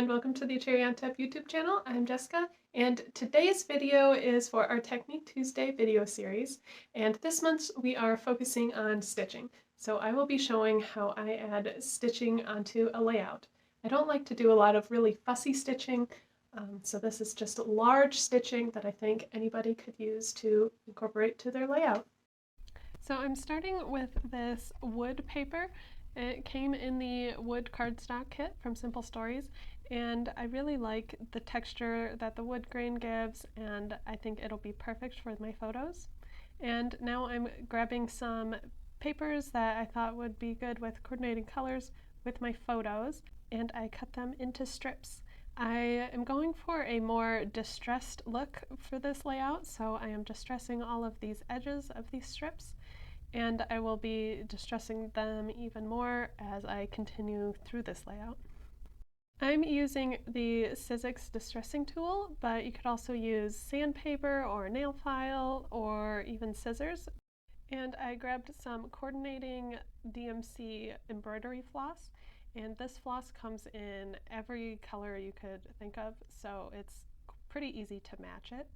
and welcome to the Cherry on Top YouTube channel. I'm Jessica, and today's video is for our Technique Tuesday video series, and this month we are focusing on stitching. So I will be showing how I add stitching onto a layout. I don't like to do a lot of really fussy stitching, so this is just large stitching that I think anybody could use to incorporate to their layout. So I'm starting with this wood paper. It came in the wood cardstock kit from Simple Stories, and I really like the texture that the wood grain gives, and I think it'll be perfect for my photos. And now I'm grabbing some papers that I thought would be good with coordinating colors with my photos, and I cut them into strips. I am going for a more distressed look for this layout, so I am distressing all of these edges of these strips, and I will be distressing them even more as I continue through this layout. I'm using the Sizzix distressing tool, but you could also use sandpaper or nail file or even scissors. And I grabbed some coordinating DMC embroidery floss, and this floss comes in every color you could think of, so it's pretty easy to match it.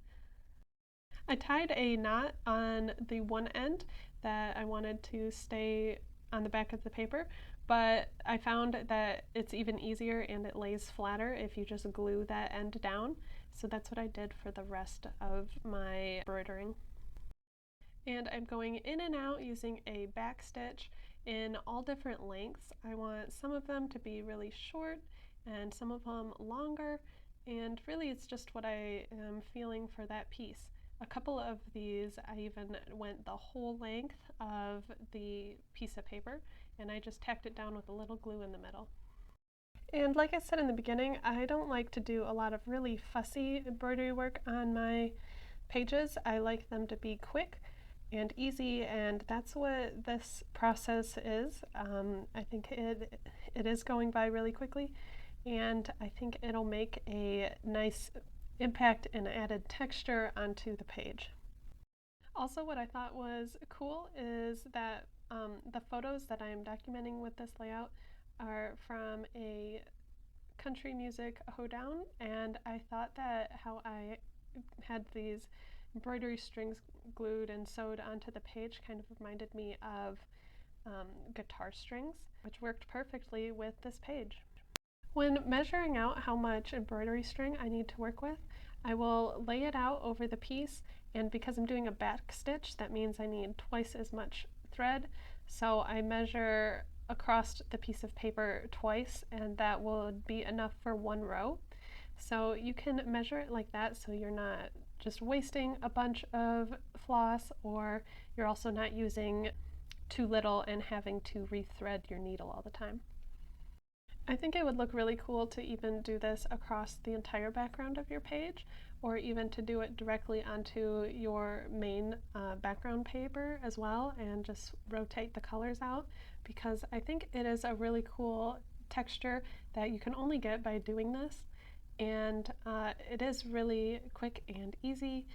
I tied a knot on the one end that I wanted to stay on the back of the paper, but I found that it's even easier and it lays flatter if you just glue that end down. So that's what I did for the rest of my embroidering. And I'm going in and out using a back stitch in all different lengths. I want some of them to be really short and some of them longer, and really it's just what I am feeling for that piece. A couple of these I even went the whole length of the piece of paper, and I just tacked it down with a little glue in the middle. And like I said in the beginning, I don't like to do a lot of really fussy embroidery work on my pages. I like them to be quick and easy, and that's what this process is. I think it is going by really quickly, and I think it'll make a nice impact and added texture onto the page. Also, what I thought was cool is that the photos that I'm documenting with this layout are from a country music hoedown, and I thought that how I had these embroidery strings glued and sewed onto the page kind of reminded me of guitar strings, which worked perfectly with this page. When measuring out how much embroidery string I need to work with, I will lay it out over the piece, and because I'm doing a back stitch, that means I need twice as much thread, so I measure across the piece of paper twice, and that will be enough for one row. So you can measure it like that so you're not just wasting a bunch of floss, or you're also not using too little and having to rethread your needle all the time. I think it would look really cool to even do this across the entire background of your page, or even to do it directly onto your main background paper as well, and just rotate the colors out, because I think it is a really cool texture that you can only get by doing this, and it is really quick and easy.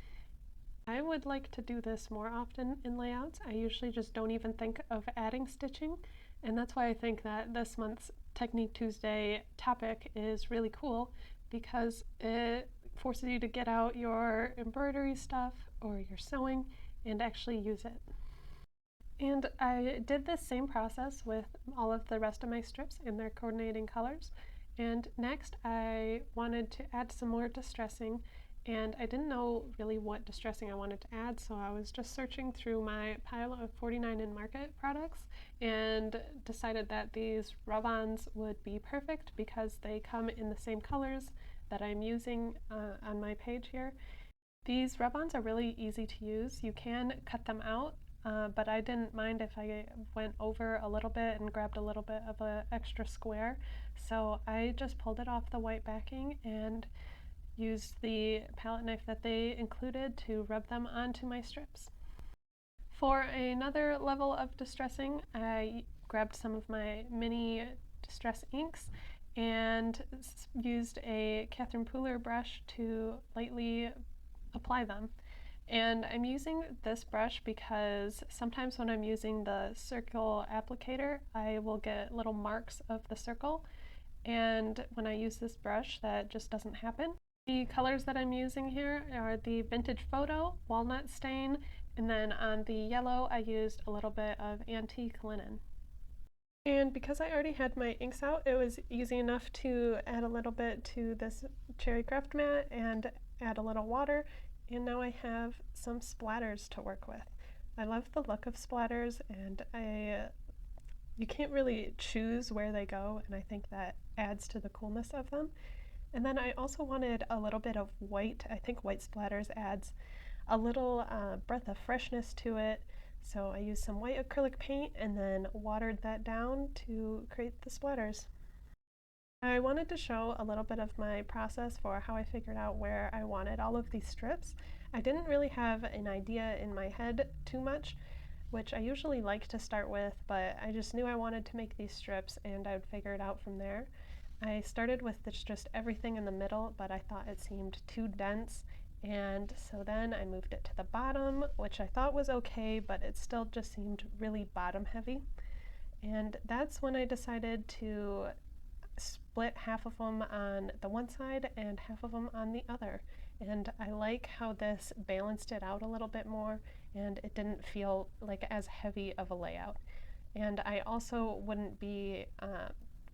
I would like to do this more often in layouts. I usually just don't even think of adding stitching, and that's why I think that this month's Technique Tuesday topic is really cool, because it forces you to get out your embroidery stuff or your sewing and actually use it. And I did this same process with all of the rest of my strips in their coordinating colors. And next I wanted to add some more distressing, and I didn't know really what distressing I wanted to add, so I was just searching through my pile of 49 in Market products and decided that these rub-ons would be perfect because they come in the same colors that I'm using on my page here. These rub-ons are really easy to use. You can cut them out, but I didn't mind if I went over a little bit and grabbed a little bit of an extra square, so I just pulled it off the white backing and used the palette knife that they included to rub them onto my strips. For another level of distressing, I grabbed some of my mini distress inks and used a Catherine Pooler brush to lightly apply them. And I'm using this brush because sometimes when I'm using the circle applicator, I will get little marks of the circle, and when I use this brush that just doesn't happen. The colors that I'm using here are the Vintage Photo, Walnut Stain, and then on the yellow I used a little bit of Antique Linen. And because I already had my inks out, it was easy enough to add a little bit to this cherry craft mat and add a little water, and now I have some splatters to work with. I love the look of splatters, and you can't really choose where they go, and I think that adds to the coolness of them. And then I also wanted a little bit of white. I think white splatters adds a little breath of freshness to it. So I used some white acrylic paint and then watered that down to create the splatters. I wanted to show a little bit of my process for how I figured out where I wanted all of these strips. I didn't really have an idea in my head too much, which I usually like to start with, but I just knew I wanted to make these strips and I would figure it out from there. I started with just everything in the middle, but I thought it seemed too dense, and so then I moved it to the bottom, which I thought was okay, but it still just seemed really bottom heavy. And that's when I decided to split half of them on the one side and half of them on the other. And I like how this balanced it out a little bit more, and it didn't feel like as heavy of a layout. And I also wouldn't be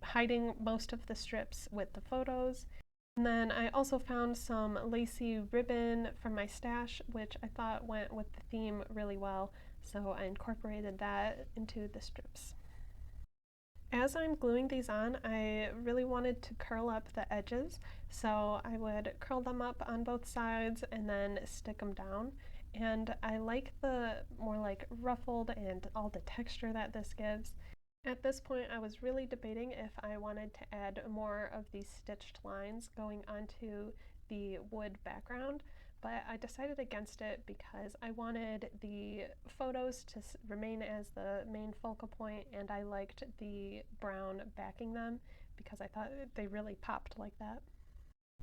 hiding most of the strips with the photos. And then I also found some lacy ribbon from my stash, which I thought went with the theme really well, so I incorporated that into the strips. As I'm gluing these on, I really wanted to curl up the edges, so I would curl them up on both sides and then stick them down. And I like the more like ruffled and all the texture that this gives. At this point, I was really debating if I wanted to add more of these stitched lines going onto the wood background, but I decided against it because I wanted the photos to remain as the main focal point, and I liked the brown backing them because I thought they really popped like that.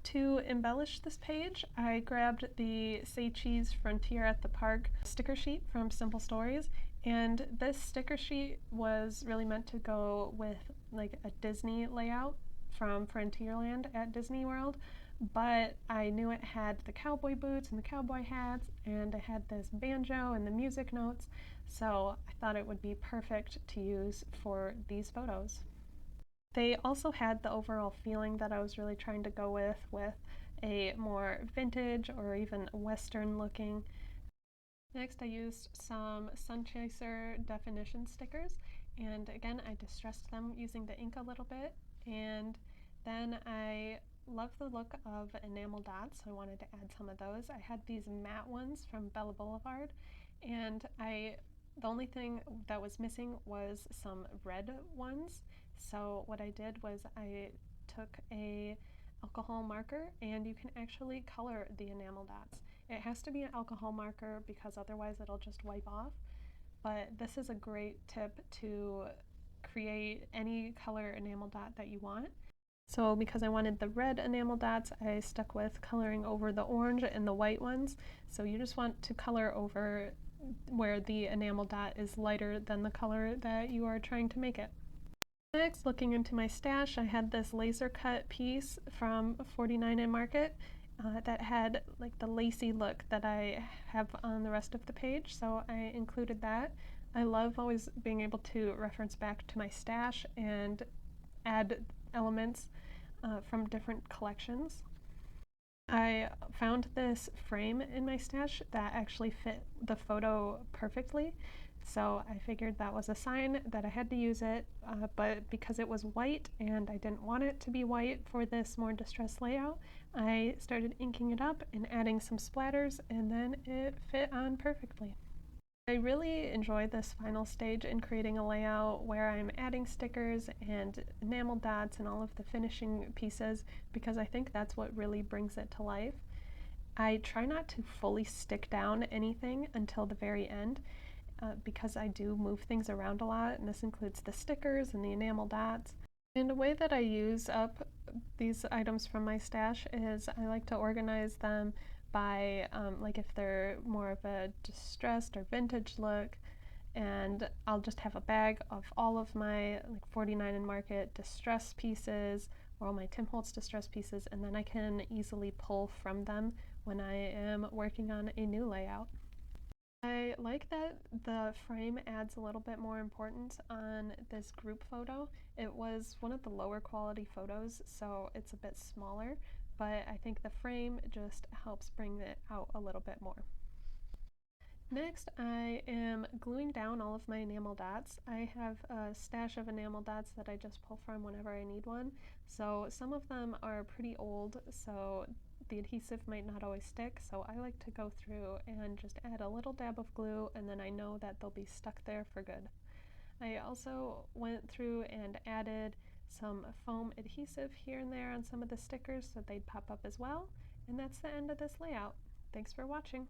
To embellish this page, I grabbed the Say Cheese Frontier at the Park sticker sheet from Simple Stories, and this sticker sheet was really meant to go with like a Disney layout from Frontierland at Disney World, but I knew it had the cowboy boots and the cowboy hats, and it had this banjo and the music notes, so I thought it would be perfect to use for these photos. They also had the overall feeling that I was really trying to go with a more vintage or even Western looking. Next, I used some Sun Chaser definition stickers, and again, I distressed them using the ink a little bit, and then I love the look of Enamel Dots, so I wanted to add some of those. I had these matte ones from Bella Boulevard, and the only thing that was missing was some red ones. So what I did was I took a alcohol marker, and you can actually color the enamel dots. It has to be an alcohol marker because otherwise it'll just wipe off, but this is a great tip to create any color enamel dot that you want. So because I wanted the red enamel dots, I stuck with coloring over the orange and the white ones. So you just want to color over where the enamel dot is lighter than the color that you are trying to make it. Next, looking into my stash, I had this laser cut piece from 49 and Market that had like the lacy look that I have on the rest of the page, so I included that. I love always being able to reference back to my stash and add elements from different collections. I found this frame in my stash that actually fit the photo perfectly, so I figured that was a sign that I had to use it, but because it was white and I didn't want it to be white for this more distressed layout, I started inking it up and adding some splatters, and then it fit on perfectly. I really enjoy this final stage in creating a layout where I'm adding stickers and enamel dots and all of the finishing pieces because I think that's what really brings it to life. I try not to fully stick down anything until the very end because I do move things around a lot, and this includes the stickers and the enamel dots. And a way that I use up these items from my stash is I like to organize them by like if they're more of a distressed or vintage look, and I'll just have a bag of all of my like 49 and Market distress pieces or all my Tim Holtz distress pieces, and then I can easily pull from them when I am working on a new layout. I like that the frame adds a little bit more importance on this group photo. It was one of the lower quality photos, so it's a bit smaller, but I think the frame just helps bring it out a little bit more. Next, I am gluing down all of my enamel dots. I have a stash of enamel dots that I just pull from whenever I need one. So some of them are pretty old, so the adhesive might not always stick, so I like to go through and just add a little dab of glue, and then I know that they'll be stuck there for good. I also went through and added some foam adhesive here and there on some of the stickers so they'd pop up as well. And that's the end of this layout. Thanks for watching.